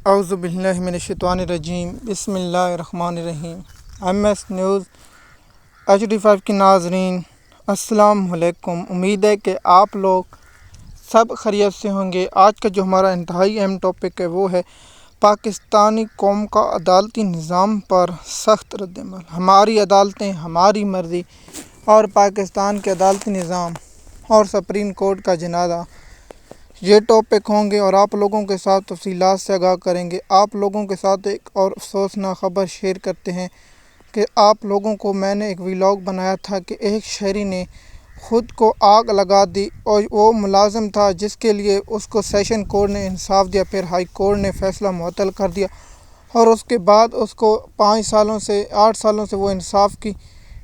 اعوذ باللہ من الشیطان الرجیم بسم اللہ الرحمن الرحیم۔ MS نیوز HD5 کے ناظرین السلام علیکم۔ امید ہے کہ آپ لوگ سب خیریت سے ہوں گے۔ آج کا جو ہمارا انتہائی اہم ٹاپک ہے وہ ہے پاکستانی قوم کا عدالتی نظام پر سخت رد عمل۔ ہماری عدالتیں ہماری مرضی اور پاکستان کے عدالتی نظام اور سپریم کورٹ کا جنازہ، یہ ٹاپک ہوں گے اور آپ لوگوں کے ساتھ تفصیلات سے آگاہ کریں گے۔ آپ لوگوں کے ساتھ ایک اور افسوسناک خبر شیئر کرتے ہیں کہ آپ لوگوں کو میں نے ایک ولاگ بنایا تھا کہ ایک شہری نے خود کو آگ لگا دی اور وہ ملازم تھا جس کے لیے اس کو سیشن کورٹ نے انصاف دیا، پھر ہائی کورٹ نے فیصلہ معطل کر دیا اور اس کے بعد اس کو 8 سالوں سے وہ انصاف کی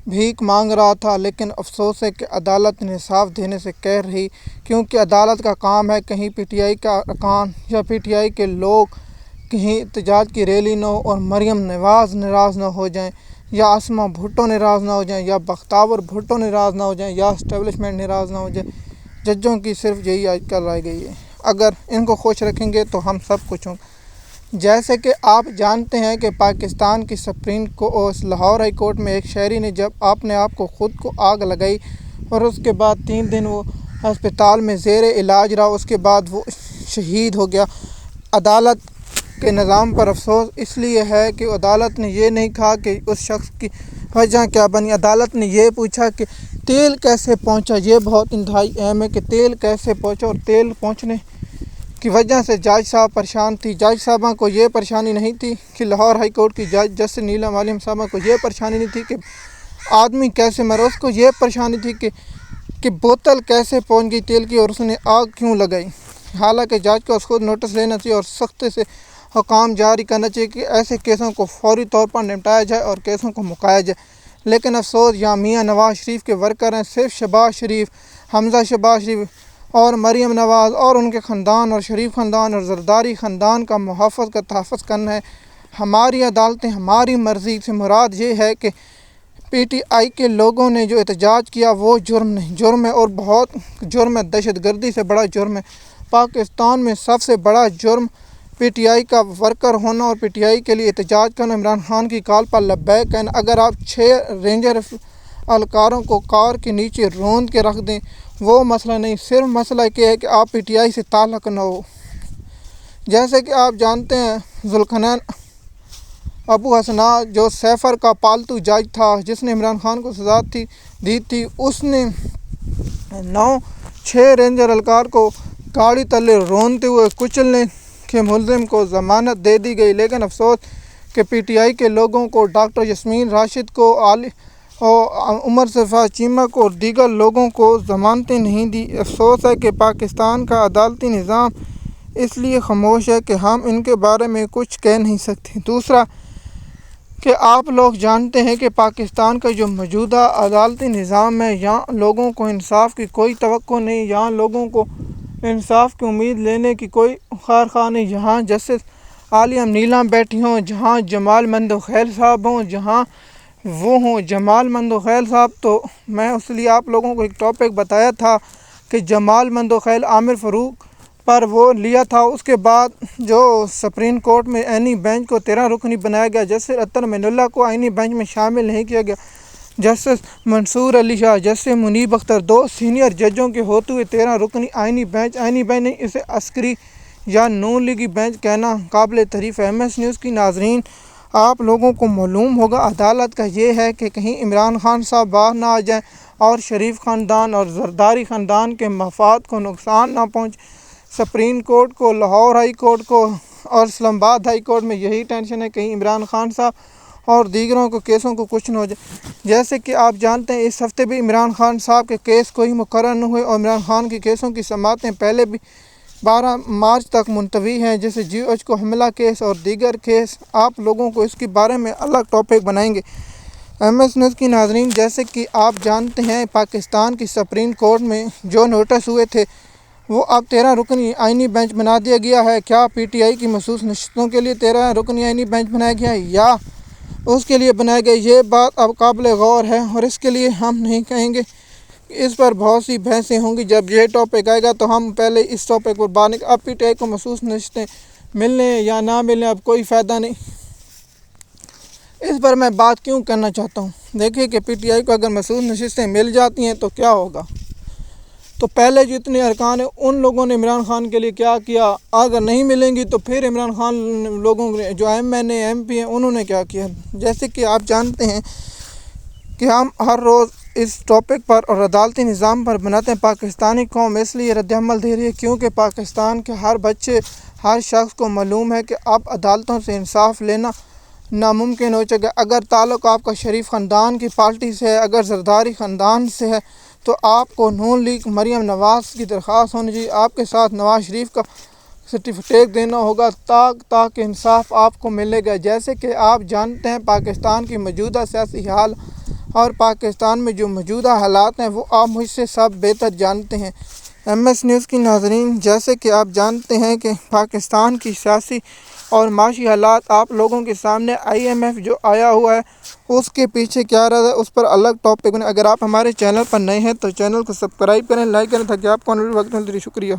بھیک مانگ رہا تھا، لیکن افسوس ہے کہ عدالت نے انصاف دینے سے کہہ رہی، کیونکہ عدالت کا کام ہے کہیں پی ٹی آئی کا ارکان یا پی ٹی آئی کے لوگ کہیں احتجاج کی ریلی نہ ہو اور مریم نواز ناراض نہ ہو جائیں، یا اسما بھٹو ناراض نہ ہو جائیں، یا بختیار بھٹو ناراض نہ ہو جائیں، یا اسٹیبلشمنٹ ناراض نہ ہو جائے۔ ججوں کی صرف یہی آج کل رہ گئی ہے، اگر ان کو خوش رکھیں گے تو ہم سب کچھ ہوں۔ جیسے کہ آپ جانتے ہیں کہ پاکستان کی سپریم لاہور ہائی کورٹ میں ایک شہری نے جب اپنے آپ کو خود کو آگ لگائی اور اس کے بعد 3 دن وہ ہسپتال میں زیر علاج رہا، اس کے بعد وہ شہید ہو گیا۔ عدالت کے نظام پر افسوس اس لیے ہے کہ عدالت نے یہ نہیں کہا کہ اس شخص کی وجہ کیا بنی، عدالت نے یہ پوچھا کہ تیل کیسے پہنچا۔ یہ بہت انتہائی اہم ہے کہ تیل کیسے پہنچا، اور تیل پہنچنے کی وجہ سے جج صاحب پریشان تھی۔ جج صاحبہ کو یہ پریشانی نہیں تھی کہ لاہور ہائی کورٹ کی جج جسٹس نیلم عالم صاحبہ کو یہ پریشانی نہیں تھی کہ آدمی کیسے مرا، اس کو یہ پریشانی تھی کہ بوتل کیسے پہنچ گئی تیل کی اور اس نے آگ کیوں لگائی۔ حالانکہ جج کو خود نوٹس لینا چاہیے اور سخت سے حکام جاری کرنا چاہیے کہ ایسے کیسوں کو فوری طور پر نمٹایا جائے اور کیسوں کو مکایا جائے، لیکن افسوس یہاں میاں نواز شریف کے ورکر ہیں، صرف شہباز شریف، حمزہ شہباز شریف اور مریم نواز اور ان کے خاندان اور شریف خاندان اور زرداری خاندان کا تحفظ کرنا ہے۔ ہماری عدالتیں ہماری مرضی سے مراد یہ ہے کہ پی ٹی آئی کے لوگوں نے جو احتجاج کیا وہ جرم نہیں، جرم ہے اور بہت جرم ہے، دہشت گردی سے بڑا جرم ہے۔ پاکستان میں سب سے بڑا جرم پی ٹی آئی کا ورکر ہونا اور پی ٹی آئی کے لیے احتجاج کرنا، عمران خان کی کال پر لبیک کہنا۔ اگر آپ 6 رینجر اہلکاروں کو کار کے نیچے روند کے رکھ دیں وہ مسئلہ نہیں، صرف مسئلہ یہ ہے کہ آپ پی ٹی آئی سے تعلق نہ ہو۔ جیسے کہ آپ جانتے ہیں ذوالقرنین ابو حسنات جو سیفر کا پالتو جج تھا جس نے عمران خان کو سزا دی تھی، اس نے 6 رینجر اہلکار کو گاڑی تلے رونتے ہوئے کچلنے کے ملزم کو ضمانت دے دی گئی، لیکن افسوس کہ پی ٹی آئی کے لوگوں کو، ڈاکٹر یاسمین راشد کو، عمر صفا چیمہ کو اور دیگر لوگوں کو ضمانتیں نہیں دی۔ افسوس ہے کہ پاکستان کا عدالتی نظام اس لیے خاموش ہے کہ ہم ان کے بارے میں کچھ کہہ نہیں سکتے۔ دوسرا کہ آپ لوگ جانتے ہیں کہ پاکستان کا جو موجودہ عدالتی نظام ہے، یہاں لوگوں کو انصاف کی کوئی توقع نہیں، یہاں لوگوں کو انصاف کی امید لینے کی کوئی خواہش نہیں۔ جہاں جسٹس عالیہ نیلم بیٹھی ہوں، جہاں جمال مندوخیل صاحب ہوں، جہاں وہ ہوں جمال مندوخیل صاحب، تو میں اس لیے آپ لوگوں کو ایک ٹاپک بتایا تھا کہ جمال مندوخیل عامر فاروق پر وہ لیا تھا، اس کے بعد جو سپریم کورٹ میں آئینی بینچ کو 13 رکنی بنایا گیا، جسٹس اطہر معین اللہ کو آئینی بینچ میں شامل نہیں کیا گیا، جسٹس منصور علی شاہ، جسٹس منیب اختر، 2 سینئر ججوں کے ہوتے ہوئے 13 رکنی آئینی بینچ نہیں، اسے عسکری یا نون لیگی بینچ کہنا قابل تعریف ہے۔ MS نیوز کی ناظرین، آپ لوگوں کو معلوم ہوگا عدالت کا یہ ہے کہ کہیں عمران خان صاحب باہر نہ آ جائیں اور شریف خاندان اور زرداری خاندان کے مفاد کو نقصان نہ پہنچے۔ سپریم کورٹ کو، لاہور ہائی کورٹ کو اور اسلام آباد ہائی کورٹ میں یہی ٹینشن ہے کہیں عمران خان صاحب اور دیگروں کو کیسوں کو کچھ نہ ہو جائے۔ جیسے کہ آپ جانتے ہیں اس ہفتے بھی عمران خان صاحب کے کیس کوئی مقرر نہ ہوئے اور عمران خان کی کیسوں کی سماعتیں پہلے بھی 12 مارچ تک ملتوی ہیں، جیسے GOH کو حملہ کیس اور دیگر کیس۔ آپ لوگوں کو اس کے بارے میں الگ ٹاپک بنائیں گے۔ MS نیوز کی ناظرین، جیسے کہ آپ جانتے ہیں پاکستان کی سپریم کورٹ میں جو نوٹس ہوئے تھے وہ اب 13 رکنی آئینی بینچ بنا دیا گیا ہے۔ کیا پی ٹی آئی کی مخصوص نشستوں کے لیے 13 رکنی آئینی بینچ بنایا گیا ہے یا اس کے لیے بنایا گیا؟ یہ بات اب قابل غور ہے اور اس کے لیے ہم نہیں کہیں گے، اس پر بہت سی بحثیں ہوں گی۔ جب یہ ٹاپک آئے گا تو ہم پہلے اس ٹاپک پر بات کریں۔ اب پی ٹی آئی کو مخصوص نشستیں ملنے یا نہ ملنے اب کوئی فائدہ نہیں۔ اس پر میں بات کیوں کرنا چاہتا ہوں؟ دیکھیے کہ پی ٹی آئی کو اگر مسعود نشستیں مل جاتی ہیں تو کیا ہوگا؟ تو پہلے جتنے ارکان ہیں ان لوگوں نے عمران خان کے لیے کیا کیا، اگر نہیں ملیں گی تو پھر عمران خان لوگوں جو M N A M P ہیں انہوں نے کیا کیا۔ جیسے کہ آپ جانتے ہیں کہ ہم ہر روز اس ٹاپک پر اور عدالتی نظام پر بناتے ہیں۔ پاکستانی قوم اس لیے رد عمل دے رہی ہے کیونکہ پاکستان کے ہر بچے، ہر شخص کو معلوم ہے کہ اب عدالتوں سے انصاف لینا ناممکن ہو چکا ہے۔ اگر تعلق آپ کا شریف خاندان کی پارٹی سے ہے، اگر زرداری خاندان سے ہے، تو آپ کو نون لیگ مریم نواز کی درخواست ہونی چاہیے، آپ کے ساتھ نواز شریف کا سرٹیفکیٹ دینا ہوگا تاکہ انصاف آپ کو ملے گا۔ جیسے کہ آپ جانتے ہیں پاکستان کی موجودہ سیاسی حال اور پاکستان میں جو موجودہ حالات ہیں وہ آپ مجھ سے سب بہتر جانتے ہیں۔ ایم ایس نیوز کی ناظرین، جیسے کہ آپ جانتے ہیں کہ پاکستان کی سیاسی اور معاشی حالات آپ لوگوں کے سامنے آئی ایم ایف جو آیا ہوا ہے اس کے پیچھے کیا رہا ہے اس پر الگ ٹاپک بنے۔ اگر آپ ہمارے چینل پر نئے ہیں تو چینل کو سبسکرائب کریں، لائک کریں تاکہ آپ کو آنے والے وقت میں شکریہ۔